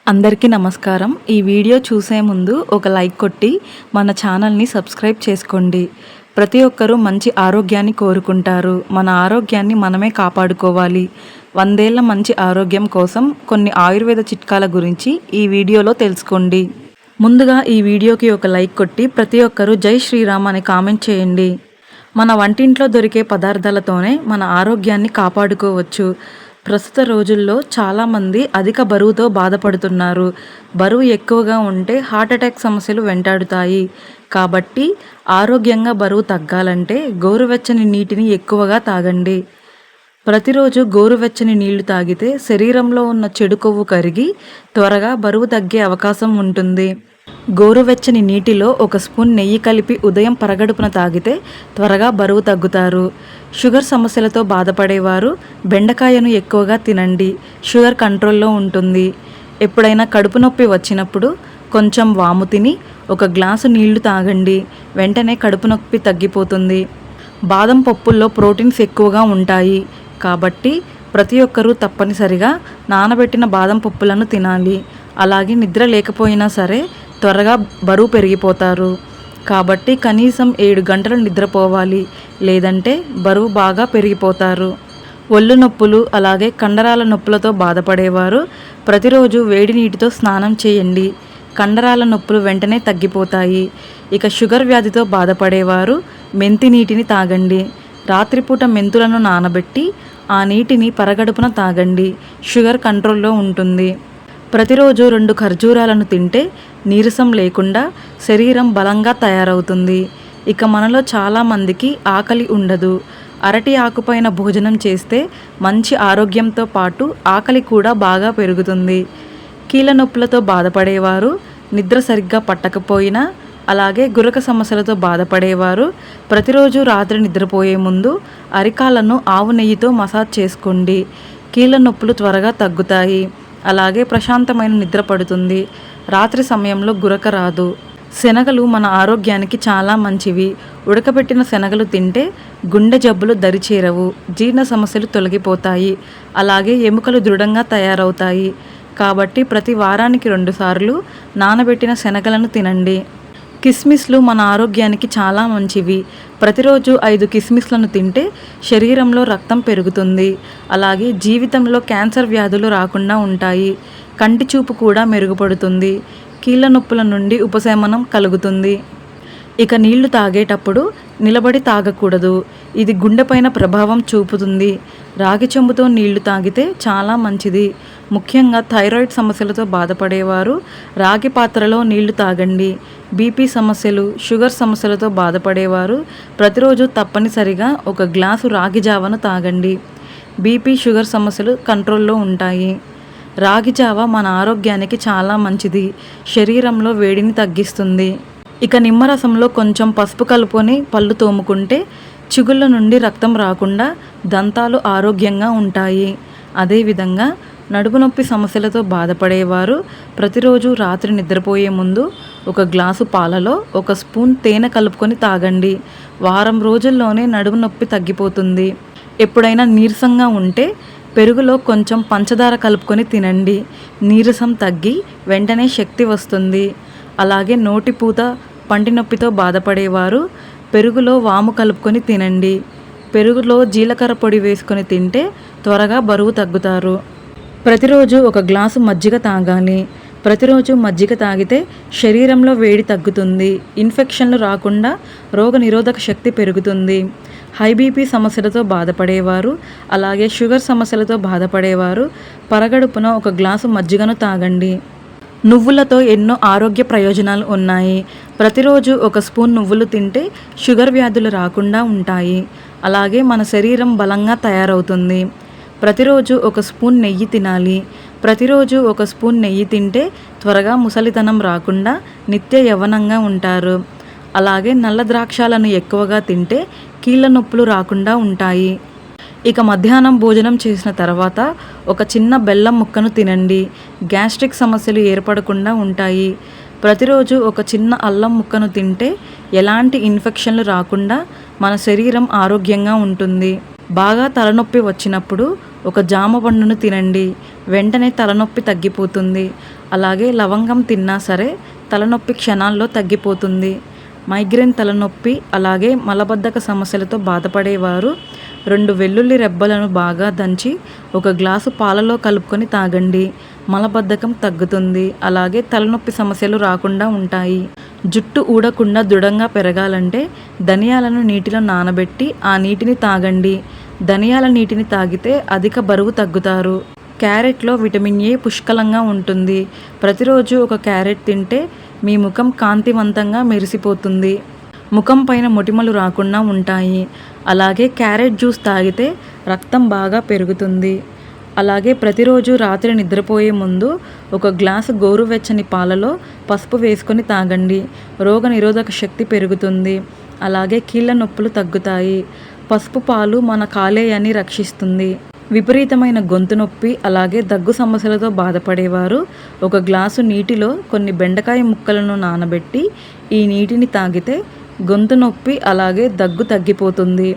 అందరికీ నమస్కారం. ఈ వీడియో చూసే ముందు ఒక లైక్ కొట్టి మన ఛానల్ని సబ్స్క్రైబ్ చేసుకోండి. ప్రతి ఒక్కరూ మంచి ఆరోగ్యాన్ని కోరుకుంటారు. మన ఆరోగ్యాన్ని మనమే కాపాడుకోవాలి. 100 ఏళ్ల మంచి ఆరోగ్యం కోసం కొన్ని ఆయుర్వేద చిట్కాల గురించి ఈ వీడియోలో తెలుసుకోండి. ముందుగా ఈ వీడియోకి ఒక లైక్ కొట్టి ప్రతి ఒక్కరూ జై శ్రీరామ్ అని కామెంట్ చేయండి. మన వంటింట్లో దొరికే పదార్థాలతోనే మన ఆరోగ్యాన్ని కాపాడుకోవచ్చు. ప్రస్తుత రోజుల్లో చాలామంది అధిక బరువుతో బాధపడుతున్నారు. బరువు ఎక్కువగా ఉంటే హార్ట్ అటాక్ సమస్యలు వెంటాడుతాయి. కాబట్టి ఆరోగ్యంగా బరువు తగ్గాలంటే గోరువెచ్చని నీటిని ఎక్కువగా తాగండి. ప్రతిరోజు గోరువెచ్చని నీళ్లు తాగితే శరీరంలో ఉన్న చెడు కొవ్వు కరిగి త్వరగా బరువు తగ్గే అవకాశం ఉంటుంది. గోరువెచ్చని నీటిలో 1 స్పూన్ నెయ్యి కలిపి ఉదయం పరగడుపున తాగితే త్వరగా బరువు తగ్గుతారు. షుగర్ సమస్యలతో బాధపడేవారు బెండకాయను ఎక్కువగా తినండి. షుగర్ కంట్రోల్లో ఉంటుంది. ఎప్పుడైనా కడుపు నొప్పి వచ్చినప్పుడు కొంచెం వాము తిని 1 గ్లాసు నీళ్లు తాగండి. వెంటనే కడుపు నొప్పి తగ్గిపోతుంది. బాదం పప్పుల్లో ప్రోటీన్స్ ఎక్కువగా ఉంటాయి. కాబట్టి ప్రతి ఒక్కరూ తప్పనిసరిగా నానబెట్టిన బాదం పప్పులను తినాలి. అలాగే నిద్ర లేకపోయినా సరే త్వరగా బరువు పెరిగిపోతారు. కాబట్టి కనీసం 7 గంటలు నిద్రపోవాలి. లేదంటే బరువు బాగా పెరిగిపోతారు. ఒళ్ళు నొప్పులు అలాగే కండరాల నొప్పులతో బాధపడేవారు ప్రతిరోజు వేడి నీటితో స్నానం చేయండి. కండరాల నొప్పులు వెంటనే తగ్గిపోతాయి. ఇక షుగర్ వ్యాధితో బాధపడేవారు మెంతి నీటిని తాగండి. రాత్రిపూట మెంతులను నానబెట్టి ఆ నీటిని పరగడుపున తాగండి. షుగర్ కంట్రోల్లో ఉంటుంది. ప్రతిరోజు 2 ఖర్జూరాలను తింటే నీరసం లేకుండా శరీరం బలంగా తయారవుతుంది. ఇక మనలో చాలామందికి ఆకలి ఉండదు. అరటి ఆకుపైన భోజనం చేస్తే మంచి ఆరోగ్యంతో పాటు ఆకలి కూడా బాగా పెరుగుతుంది. కీళ్ళ నొప్పులతో బాధపడేవారు నిద్ర సరిగ్గా పట్టకపోయినా అలాగే గురక సమస్యలతో బాధపడేవారు ప్రతిరోజు రాత్రి నిద్రపోయే ముందు అరికాలను ఆవు నెయ్యితో మసాజ్ చేసుకోండి. కీళ్ళ నొప్పులు త్వరగా తగ్గుతాయి. అలాగే ప్రశాంతమైన నిద్ర పడుతుంది. రాత్రి సమయంలో గురక రాదు. శనగలు మన ఆరోగ్యానికి చాలా మంచివి. ఉడకబెట్టిన శనగలు తింటే గుండె జబ్బులు దరిచేరవు. జీర్ణ సమస్యలు తొలగిపోతాయి. అలాగే ఎముకలు దృఢంగా తయారవుతాయి. కాబట్టి ప్రతి వారానికి 2 సార్లు నానబెట్టిన శనగలను తినండి. కిస్మిస్లు మన ఆరోగ్యానికి చాలా మంచివి. ప్రతిరోజు 5 కిస్మిస్లను తింటే శరీరంలో రక్తం పెరుగుతుంది. అలాగే జీవితంలో క్యాన్సర్ వ్యాధులు రాకుండా ఉంటాయి. కంటి చూపు కూడా మెరుగుపడుతుంది. కీళ్ళ నొప్పుల నుండి ఉపశమనం కలుగుతుంది. ఇక నీళ్లు తాగేటప్పుడు నిలబడి తాగకూడదు. ఇది గుండెపైన ప్రభావం చూపుతుంది. రాగి చెంబుతో నీళ్లు తాగితే చాలా మంచిది. ముఖ్యంగా థైరాయిడ్ సమస్యలతో బాధపడేవారు రాగి పాత్రలో నీళ్లు తాగండి. బీపీ సమస్యలు, షుగర్ సమస్యలతో బాధపడేవారు ప్రతిరోజు తప్పనిసరిగా 1 గ్లాసు రాగి జావను తాగండి. బీపీ, షుగర్ సమస్యలు కంట్రోల్లో ఉంటాయి. రాగి జావ మన ఆరోగ్యానికి చాలా మంచిది. శరీరంలో వేడిని తగ్గిస్తుంది. ఇక నిమ్మరసంలో కొంచెం పసుపు కలుపుకొని పళ్ళు తోముకుంటే చిగుళ్ళ నుండి రక్తం రాకుండా దంతాలు ఆరోగ్యంగా ఉంటాయి. అదేవిధంగా నడుము నొప్పి సమస్యలతో బాధపడేవారు ప్రతిరోజు రాత్రి నిద్రపోయే ముందు 1 గ్లాసు పాలలో 1 స్పూన్ తేనె కలుపుకొని తాగండి. వారం రోజుల్లోనే నడుము నొప్పి తగ్గిపోతుంది. ఎప్పుడైనా నీరసంగా ఉంటే పెరుగులో కొంచెం పంచదార కలుపుకొని తినండి. నీరసం తగ్గి వెంటనే శక్తి వస్తుంది. అలాగే నోటిపూత, పంటి నొప్పితో బాధపడేవారు పెరుగులో వాము కలుపుకొని తినండి. పెరుగులో జీలకర్ర పొడి వేసుకొని తింటే త్వరగా బరువు తగ్గుతారు. ప్రతిరోజు 1 గ్లాసు మజ్జిగ తాగాలి. ప్రతిరోజు మజ్జిగ తాగితే శరీరంలో వేడి తగ్గుతుంది. ఇన్ఫెక్షన్లు రాకుండా రోగనిరోధక శక్తి పెరుగుతుంది. హై బీపీ సమస్యలతో బాధపడేవారు అలాగే షుగర్ సమస్యలతో బాధపడేవారు పరగడుపున 1 గ్లాసు మజ్జిగను తాగండి. నువ్వులతో ఎన్నో ఆరోగ్య ప్రయోజనాలు ఉన్నాయి. ప్రతిరోజు 1 స్పూన్ నువ్వులు తింటే షుగర్ వ్యాధులు రాకుండా ఉంటాయి. అలాగే మన శరీరం బలంగా తయారవుతుంది. ప్రతిరోజు 1 స్పూన్ నెయ్యి తినాలి. ప్రతిరోజు 1 స్పూన్ నెయ్యి తింటే త్వరగా ముసలితనం రాకుండా నిత్య యవ్వనంగా ఉంటారు. అలాగే నల్ల ద్రాక్షాలను ఎక్కువగా తింటే కీళ్ళ నొప్పులు రాకుండా ఉంటాయి. ఇక మధ్యాహ్నం భోజనం చేసిన తర్వాత 1 చిన్న బెల్లం ముక్కను తినండి. గ్యాస్ట్రిక్ సమస్యలు ఏర్పడకుండా ఉంటాయి. ప్రతిరోజు 1 చిన్న అల్లం ముక్కను తింటే ఎలాంటి ఇన్ఫెక్షన్లు రాకుండా మన శరీరం ఆరోగ్యంగా ఉంటుంది. బాగా తలనొప్పి వచ్చినప్పుడు ఒక జామ పండును తినండి, వెంటనే తలనొప్పి తగ్గిపోతుంది. అలాగే లవంగం తిన్నా సరే తలనొప్పి క్షణాల్లో తగ్గిపోతుంది. మైగ్రేన్ తలనొప్పి అలాగే మలబద్ధక సమస్యలతో బాధపడేవారు 2 వెల్లుల్లి రెబ్బలను బాగా దంచి ఒక గ్లాసు పాలలో కలుపుకొని తాగండి. మలబద్ధకం తగ్గుతుంది. అలాగే తలనొప్పి సమస్యలు రాకుండా ఉంటాయి. జుట్టు ఊడకుండా దృఢంగా పెరగాలంటే ధనియాలను నీటిలో నానబెట్టి ఆ నీటిని తాగండి. ధనియాల నీటిని తాగితే అధిక బరువు తగ్గుతారు. క్యారెట్లో విటమిన్ ఏ పుష్కలంగా ఉంటుంది. ప్రతిరోజు ఒక క్యారెట్ తింటే మీ ముఖం కాంతివంతంగా మెరిసిపోతుంది. ముఖం పైన మొటిమలు రాకుండా ఉంటాయి. అలాగే క్యారెట్ జ్యూస్ తాగితే రక్తం బాగా పెరుగుతుంది. అలాగే ప్రతిరోజు రాత్రి నిద్రపోయే ముందు ఒక గ్లాసు గోరువెచ్చని పాలలో పసుపు వేసుకొని తాగండి. రోగనిరోధక శక్తి పెరుగుతుంది. అలాగే కీళ్ళ నొప్పులు తగ్గుతాయి. పసుపు పాలు మన కాలేయాన్ని రక్షిస్తుంది. విపరీతమైన గొంతు నొప్పి అలాగే దగ్గు సమస్యలతో బాధపడేవారు ఒక గ్లాసు నీటిలో కొన్ని బెండకాయ ముక్కలను నానబెట్టి ఈ నీటిని తాగితే గొంతు నొప్పి అలాగే దగ్గు తగ్గిపోతుంది.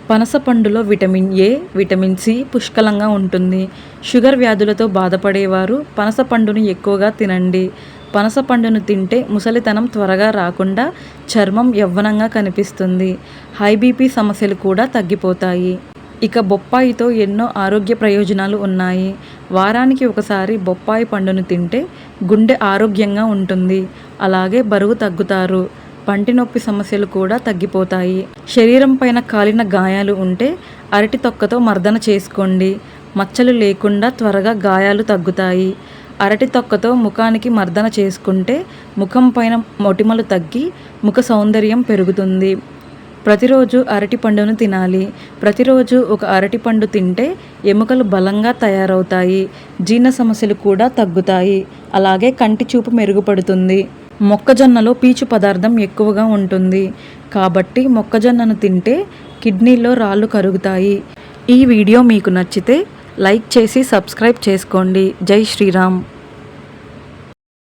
పనస పండులో విటమిన్ ఏ, విటమిన్ సి పుష్కలంగా ఉంటుంది. షుగర్ వ్యాధులతో బాధపడేవారు పనస పండును ఎక్కువగా తినండి. పనస పండును తింటే ముసలితనం త్వరగా రాకుండా చర్మం యవ్వనంగా కనిపిస్తుంది. హై బీపీ సమస్యలు కూడా తగ్గిపోతాయి. ఇక బొప్పాయితో ఎన్నో ఆరోగ్య ప్రయోజనాలు ఉన్నాయి. వారానికి ఒకసారి బొప్పాయి పండును తింటే గుండె ఆరోగ్యంగా ఉంటుంది. అలాగే బరువు తగ్గుతారు. పంటి నొప్పి సమస్యలు కూడా తగ్గిపోతాయి. శరీరం పైన కాలిన గాయాలు ఉంటే అరటి తొక్కతో మర్దన చేసుకోండి. మచ్చలు లేకుండా త్వరగా గాయాలు తగ్గుతాయి. అరటి తొక్కతో ముఖానికి మర్దన చేసుకుంటే ముఖం పైన మొటిమలు తగ్గి ముఖ సౌందర్యం పెరుగుతుంది. ప్రతిరోజు అరటి పండును తినాలి. ప్రతిరోజు ఒక అరటి పండు తింటే ఎముకలు బలంగా తయారవుతాయి. జీర్ణ సమస్యలు కూడా తగ్గుతాయి. అలాగే కంటి చూపు మెరుగుపడుతుంది. మొక్కజొన్నలో పీచు పదార్థం ఎక్కువగా ఉంటుంది. కాబట్టి మొక్కజొన్నను తింటే కిడ్నీలో రాళ్ళు కరుగుతాయి. ఈ వీడియో మీకు నచ్చితే లైక్ చేసి సబ్స్క్రైబ్ చేసుకోండి. జై శ్రీరామ్.